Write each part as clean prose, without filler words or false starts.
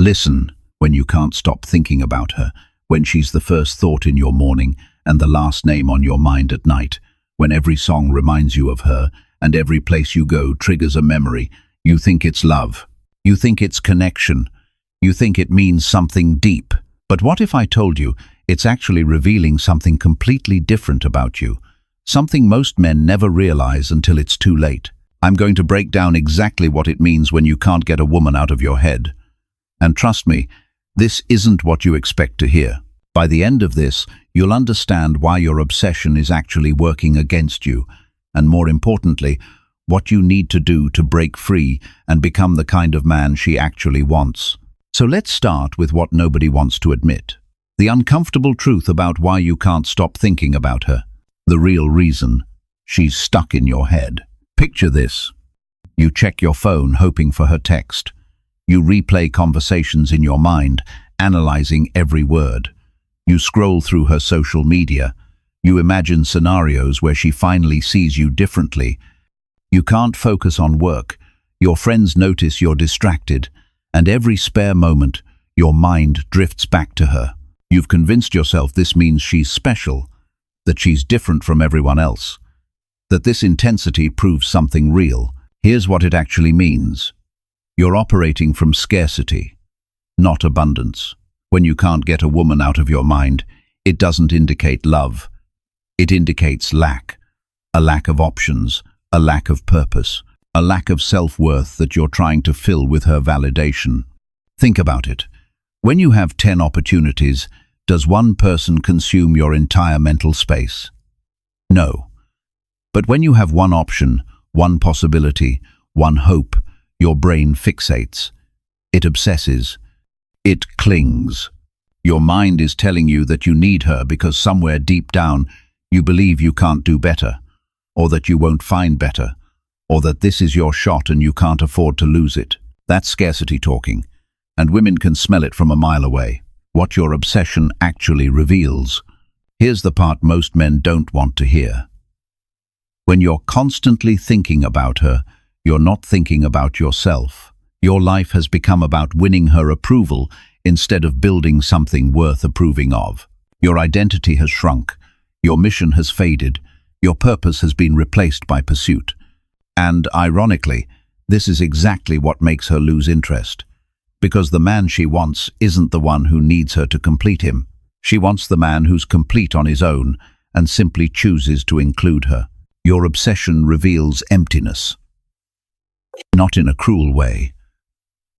Listen when you can't stop thinking about her, when she's the first thought in your morning and the last name on your mind at night, when every song reminds you of her and every place you go triggers a memory. You think it's love. You think it's connection. You think it means something deep. But what if I told you it's actually revealing something completely different about you? Something most men never realize until it's too late. I'm going to break down exactly what it means when you can't get a woman out of your head. And trust me, this isn't what you expect to hear. By the end of this, you'll understand why your obsession is actually working against you, and more importantly, what you need to do to break free and become the kind of man she actually wants. So let's start with what nobody wants to admit. The uncomfortable truth about why you can't stop thinking about her. The real reason: she's stuck in your head. Picture this. You check your phone hoping for her text. You replay conversations in your mind, analyzing every word. You scroll through her social media. You imagine scenarios where she finally sees you differently. You can't focus on work. Your friends notice you're distracted, and every spare moment, your mind drifts back to her. You've convinced yourself this means she's special, that she's different from everyone else, that this intensity proves something real. Here's what it actually means. You're operating from scarcity, not abundance. When you can't get a woman out of your mind, it doesn't indicate love. It indicates lack. A lack of options, a lack of purpose, a lack of self-worth that you're trying to fill with her validation. Think about it. When you have 10 opportunities, does one person consume your entire mental space? No. But when you have one option, one possibility, one hope, your brain fixates. It obsesses. It clings. Your mind is telling you that you need her because somewhere deep down you believe you can't do better, or that you won't find better, or that this is your shot and you can't afford to lose it. That's scarcity talking, and women can smell it from a mile away. What your obsession actually reveals. Here's the part most men don't want to hear. When you're constantly thinking about her, you're not thinking about yourself. Your life has become about winning her approval instead of building something worth approving of. Your identity has shrunk. Your mission has faded. Your purpose has been replaced by pursuit. And, ironically, this is exactly what makes her lose interest. Because the man she wants isn't the one who needs her to complete him. She wants the man who's complete on his own and simply chooses to include her. Your obsession reveals emptiness. Not in a cruel way,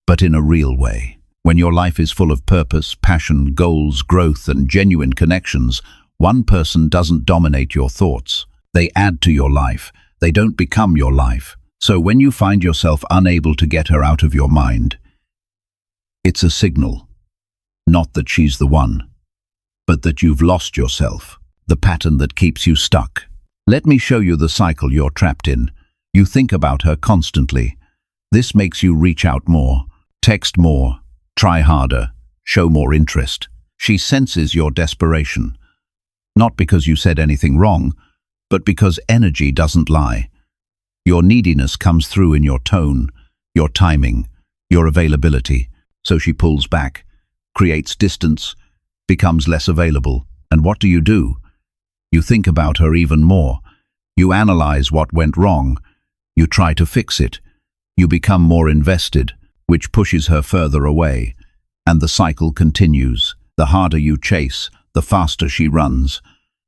but in a real way. When your life is full of purpose, passion, goals, growth, and genuine connections, one person doesn't dominate your thoughts. They add to your life. They don't become your life. So when you find yourself unable to get her out of your mind, it's a signal. Not that she's the one, but that you've lost yourself, the pattern that keeps you stuck. Let me show you the cycle you're trapped in. You think about her constantly. This makes you reach out more, text more, try harder, show more interest. She senses your desperation. Not because you said anything wrong, but because energy doesn't lie. Your neediness comes through in your tone, your timing, your availability. So she pulls back, creates distance, becomes less available. And what do? You think about her even more. You analyze what went wrong. You try to fix it. You become more invested, which pushes her further away. And the cycle continues. The harder you chase, the faster she runs.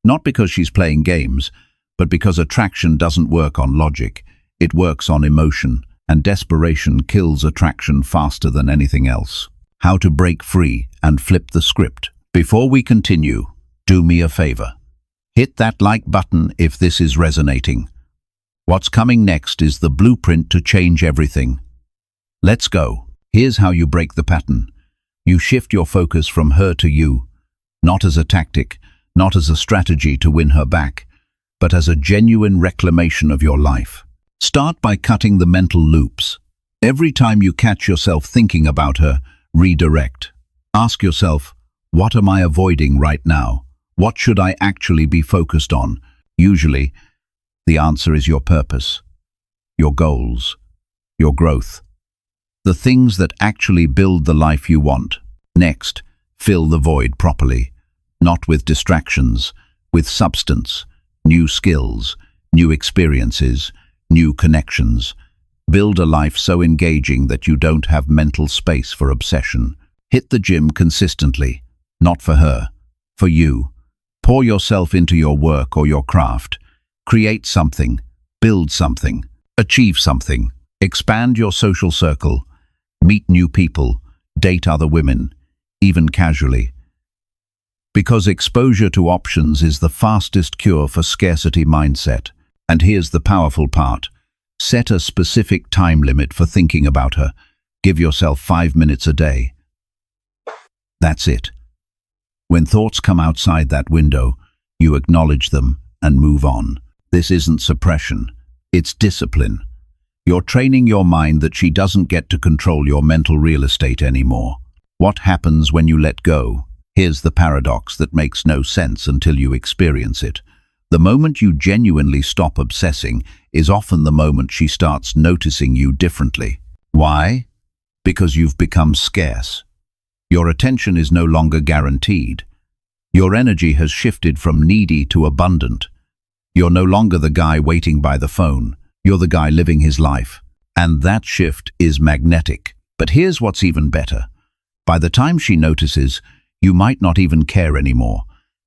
Not because she's playing games, but because attraction doesn't work on logic. It works on emotion, and desperation kills attraction faster than anything else. How to break free and flip the script. Before we continue, do me a favor. Hit that like button if this is resonating. What's coming next is the blueprint to change everything. Let's go. Here's how you break the pattern. You shift your focus from her to you, not as a tactic, not as a strategy to win her back, but as a genuine reclamation of your life. Start by cutting the mental loops. Every time you catch yourself thinking about her, redirect. Ask yourself, what am I avoiding right now? What should I actually be focused on? Usually, the answer is your purpose, your goals, your growth. The things that actually build the life you want. Next, fill the void properly. Not with distractions, with substance, new skills, new experiences, new connections. Build a life so engaging that you don't have mental space for obsession. Hit the gym consistently, not for her, for you. Pour yourself into your work or your craft. Create something, build something, achieve something. Expand your social circle. Meet new people, date other women, even casually. Because exposure to options is the fastest cure for scarcity mindset. And here's the powerful part. Set a specific time limit for thinking about her. Give yourself 5 minutes a day. That's it. When thoughts come outside that window, you acknowledge them and move on. This isn't suppression, it's discipline. You're training your mind that she doesn't get to control your mental real estate anymore. What happens when you let go? Here's the paradox that makes no sense until you experience it. The moment you genuinely stop obsessing is often the moment she starts noticing you differently. Why? Because you've become scarce. Your attention is no longer guaranteed. Your energy has shifted from needy to abundant. You're no longer the guy waiting by the phone. You're the guy living his life. And that shift is magnetic. But here's what's even better. By the time she notices, you might not even care anymore,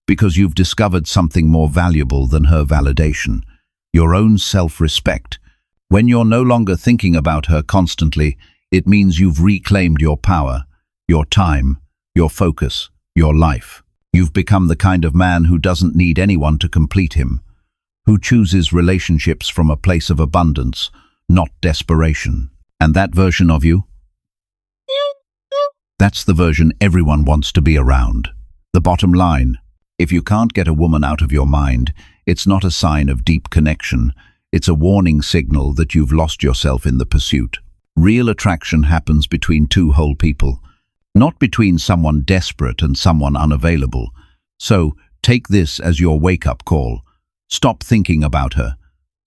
because you've discovered something more valuable than her validation, your own self-respect. When you're no longer thinking about her constantly, it means you've reclaimed your power, your time, your focus, your life. You've become the kind of man who doesn't need anyone to complete him, who chooses relationships from a place of abundance, not desperation. And that version of you? That's the version everyone wants to be around. The bottom line, if you can't get a woman out of your mind, it's not a sign of deep connection. It's a warning signal that you've lost yourself in the pursuit. Real attraction happens between two whole people, not between someone desperate and someone unavailable. So take this as your wake-up call. Stop thinking about her.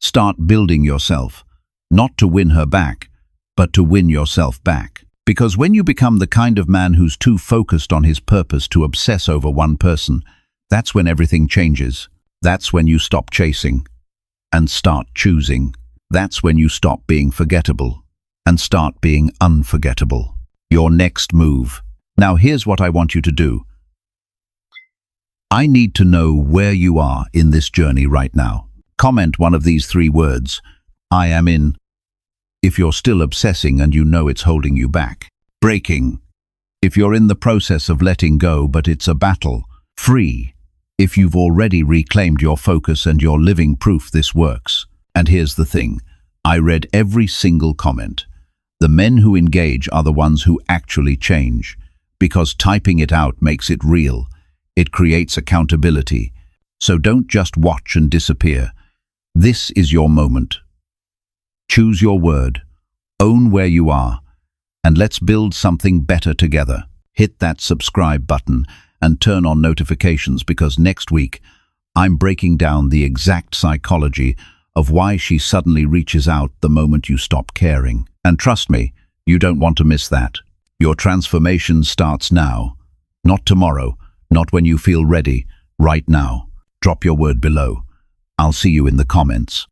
Start building yourself, not to win her back, but to win yourself back. Because when you become the kind of man who's too focused on his purpose to obsess over one person, that's when everything changes. That's when you stop chasing and start choosing. That's when you stop being forgettable and start being unforgettable. Your next move. Now here's what I want you to do. I need to know where you are in this journey right now. Comment one of these 3 words. I am in. If you're still obsessing and you know it's holding you back. Breaking. If you're in the process of letting go but it's a battle. Free. If you've already reclaimed your focus and you're living proof this works. And here's the thing. I read every single comment. The men who engage are the ones who actually change. Because typing it out makes it real. It creates accountability. So don't just watch and disappear. This is your moment. Choose your word, own where you are, and let's build something better together. Hit that subscribe button and turn on notifications, because next week I'm breaking down the exact psychology of why she suddenly reaches out the moment you stop caring. And trust me, you don't want to miss that. Your transformation starts now, not tomorrow, not when you feel ready, right now. Drop your word below. I'll see you in the comments.